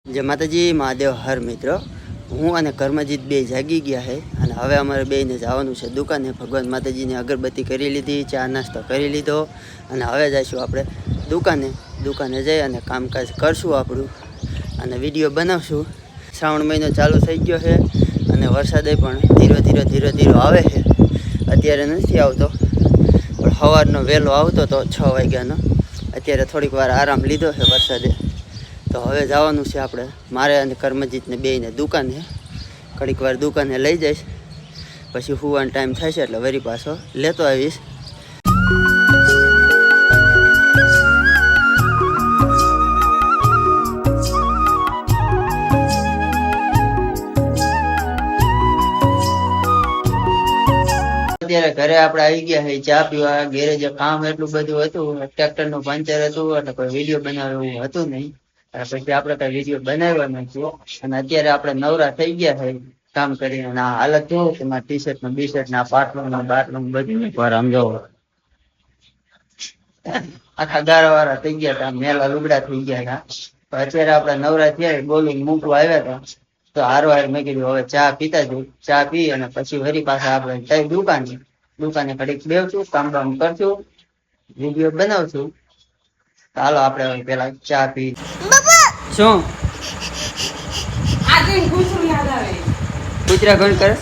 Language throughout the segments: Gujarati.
जय माताजी महादेव हर मित्रों हूँ અને કર્મજીત બે જાગી ગયા છે અને હવે અમારે બેને જવાનું છે દુકાને ભગવાન માતાજીની અગરબત્તી કરી લીધી ચા નાસ્તો કરી લીધો અને હવે જઈશું આપણે દુકાને જઈ અને કામકાજ કરશું આપણું અને વિડીયો બનાવશું શ્રાવણ મહિનો ચાલુ થઈ ગયો છે અને વરસાદે પણ ધીરે ધીરે આવે છે અત્યારે નથી આવતો પણ સવારનો વહેલો આવતો તો 6 વાગ્યાનો અત્યારે થોડીક વાર આરામ લીધો છે વરસાદે તો હવે જવાનું છે આપણે મારે અને કર્મજીતને બેને દુકાને ઘડીક વાર દુકાને લઈ જઈશ પછી હુવાનો ટાઈમ થાય છે એટલે વરી પાછો લેતો આવીશ અત્યારે ઘરે આપણે આવી ગયા છે ચા પીવા ગેરેજ કામ એટલું બધું હતું ટ્રેક્ટરનું પંચર હતું એટલે કોઈ વિડીયો બનાવે એવું હતું નહીં પછી આપણે કઈ વિડીયો બનાવ્યા નથી અને અત્યારે આપણે નવરા થઈ ગયા છે કામ કરીને અને આ હાલત જોવો કે મારા ટી શર્ટ ને બી શર્ટ ને આ પાટલું બાટલું બધું એકવાર આમ જોવો આખા ગારા વાળા થઈ ગયા હતા મેલા લુગડા થઈ ગયા હતા અત્યારે આપણે નવરા થયા બોલું મૂકવા આવ્યા હતા તો હારવાર મેં કીધું હવે ચા પીતા જઉં ચા પી અને પછી વરી પાછા આપણે જઈ દુકાને ઘડીક બેવશું કામ બામ કરશું વિડીયો બનાવશું ચાલો આપણે પેલા ચા પી શું કૂતરા કોણ કરે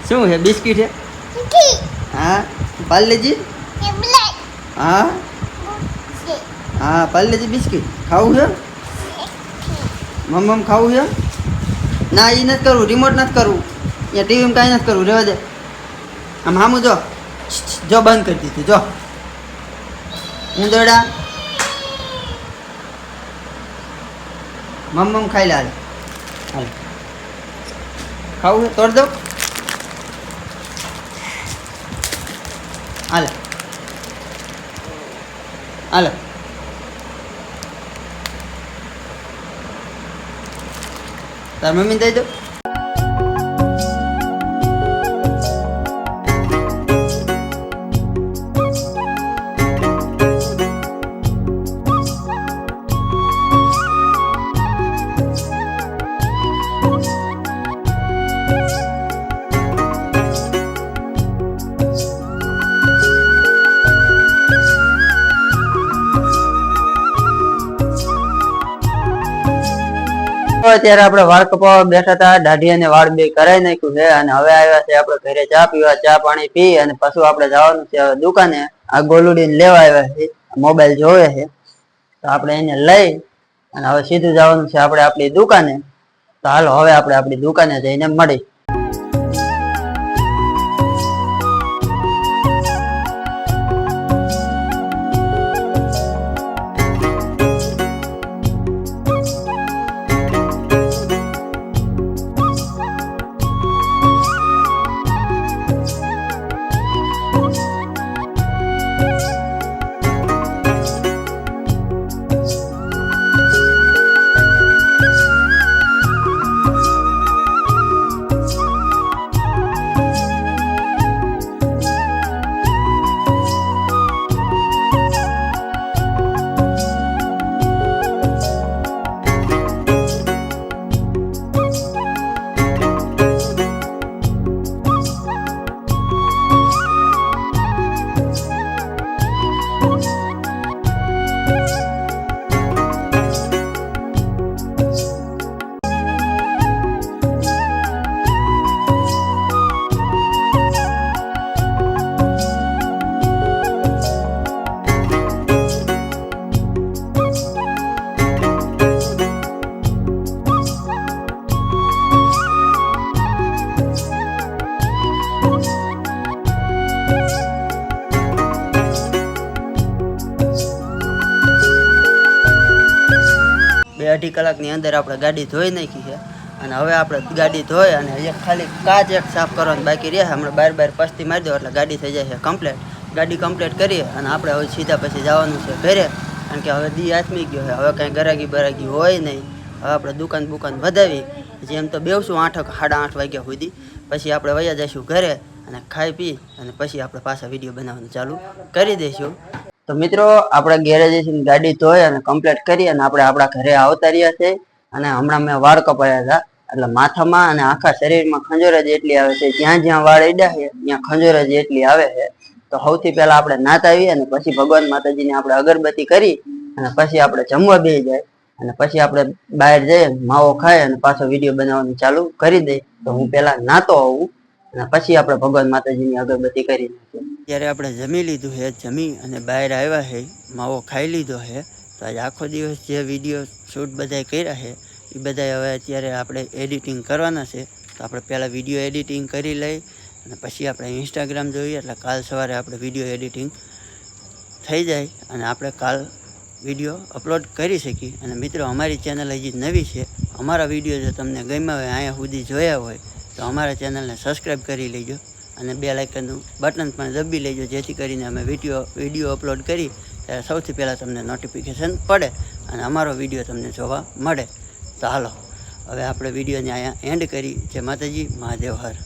શું છે બિસ્કીટ છે હા પાર્લેજી હા હા પાર્લેજી બિસ્કીટ ખાવું છે મમ ખાવું છે ના એ નથી કરવું રિમોટ નથી કરવું અહીંયા ટીવીમાં કાંઈ નથી કરવું રહેવા દે આમ હામું જો બંધ કરી દીધું જો ઉંદરડા મમ ખાઈ લે હાલ ખાવું છે તોડ દો હાલે હાલે તાર મમ્મી દઈ દો અત્યારે આપણે વાળ કપાવા બેઠા હતા દાઢી અને વાળ બે કરાવી નાખ્યું છે અને હવે આવ્યા છે આપણે ઘરે ચા પીવા ચા પાણી પી અને પછી આપણે જવાનું છે દુકાને આ ગોલુડીને લેવા આવ્યા છે મોબાઈલ જોવે છે તો આપણે એને લઈ અને હવે સીધું જવાનું છે આપણે આપણી દુકાને તો હાલો હવે આપણે આપણી દુકાને જઈને મળી અઢી કલાકની અંદર આપણે ગાડી ધોઈ નાખી છે અને હવે આપણે ગાડી ધોઈ અને એક ખાલી કાચ એક સાફ કરવાનું બાકી રહે હમણાં બાર પસ્તી મારી દો એટલે ગાડી થઈ જાય છે કમ્પ્લીટ ગાડી કમ્પ્લીટ કરીએ અને આપણે હવે સીધા પછી જવાનું છે ઘરે કારણ કે હવે દી આથમી ગયો છે હવે કાંઈ ગરાગી હોય નહીં હવે આપણે દુકાન વધાવી પછી એમ તો બેવશું 8 સાડા 8 વાગ્યા સુધી પછી આપણે વયા જઈશું ઘરે અને ખાઈ પી અને પછી આપણે પાછા વિડીયો બનાવવાનું ચાલુ કરી દઈશું તો મિત્રો આપણે ગેરેજની ગાડી ધોઈ અને કમ્પ્લીટ કરી અને આપણે આપણા ઘરે આવતા રહ્યા છે. અને હમણાં મેં વાળ કપાયા હતા એટલે માથામાં અને આખા શરીરમાં ખંજોર જ એટલી આવે છે. જ્યાં જ્યાં વાળ અડ્યા છે ત્યાં ખંજોર જ એટલી આવે છે. તો સૌથી પહેલા આપણે નાતા આવી અને પછી ભગવાન માતાજીને આપણે અગરબત્તી કરી અને પછી આપણે જમવા બેસી જાય અને પછી આપણે બહાર જઈએ માવો ખાય અને પાછો વિડીયો બનાવવાનું ચાલુ કરી દઈએ. તો હું પહેલા નાતો આવું અને પછી આપણે ભગવાન માતાજીની અગરબત્તી કરી નાખીએ. ત્યારે આપણે જમી લીધું છે, જમી અને બહાર આવ્યા છે, માવો ખાઈ લીધો છે. તો આજે આખો દિવસ જે વિડીયો શૂટ બધા કર્યા છે એ બધા હવે અત્યારે આપણે એડિટિંગ કરવાના છે. તો આપણે પહેલાં વિડીયો એડિટિંગ કરી લઈ અને પછી આપણે ઇન્સ્ટાગ્રામ જોઈએ એટલે કાલ સવારે આપણે વિડીયો એડિટિંગ થઈ જાય અને આપણે કાલ વિડીયો અપલોડ કરી શકીએ. અને મિત્રો અમારી ચેનલ હજી નવી છે, અમારા વિડીયો જો તમને ગમ્યા હોય, અહીંયા સુધી જોયા હોય તો અમારા ચેનલને સબસ્ક્રાઈબ કરી લેજો અને બેલ આઇકનનું બટન પણ દબી લેજો, જેથી કરીને અમે વિડીયો અપલોડ કરી ત્યારે સૌથી પહેલાં તમને નોટિફિકેશન પડે અને અમારો વિડીયો તમને જોવા મળે. તો હાલો હવે આપણે વિડીયોને અહીંયા એન્ડ કરી. જય માતાજી, મહાદેવ હર.